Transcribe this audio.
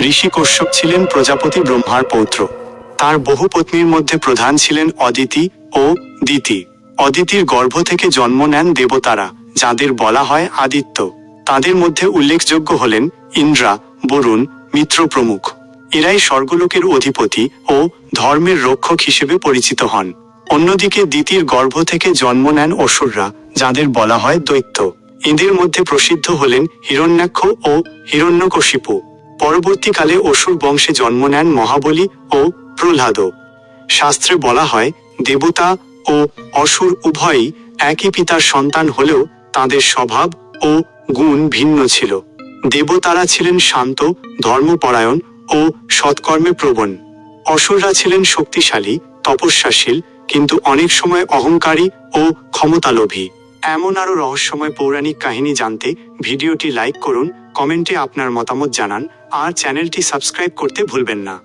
ঋষি কশ্যপ ছিলেন প্রজাপতি ব্রহ্মার পৌত্র। তার বহু পত্নীর মধ্যে প্রধান ছিলেন অদিতি ও দিতি। অদিতির গর্ভ থেকে জন্ম নেন দেবতারা, যাদের বলা হয় আদিত্য। তাদের মধ্যে উল্লেখযোগ্য হলেন ইন্দ্রা, বরুণ, মিত্র প্রমুখ। এরাই স্বর্গলোকের অধিপতি ও ধর্মের রক্ষক হিসেবে পরিচিত হন। অন্যদিকে দিতির গর্ভ থেকে জন্ম নেন অসুররা, যাদের বলা হয় দৈত্য। এদের মধ্যে প্রসিদ্ধ হলেন হিরণ্যাক্ষ ও হিরণ্যকশিপু। পরবর্তীকালে অসুর বংশে জন্ম নেন মহাবলী ও প্রহ্লাদ। শাস্ত্রে বলা হয় দেবতা ও অসুর উভয়ই একই পিতার সন্তান হলেও তাদের স্বভাব ও গুণ ভিন্ন ছিল। দেবতারা ছিলেন শান্ত, ধর্মপরায়ণ ও সৎকর্মে প্রবণ। অসুররা ছিলেন শক্তিশালী, তপস্যাশীল, কিন্তু অনেক সময় অহংকারী ও ক্ষমতালোভী। এমন আরও রহস্যময় পৌরাণিক কাহিনী জানতে ভিডিওটি লাইক করুন, কমেন্টে আপনার মতামত জানান আর চ্যানেলটি সাবস্ক্রাইব করতে ভুলবেন না।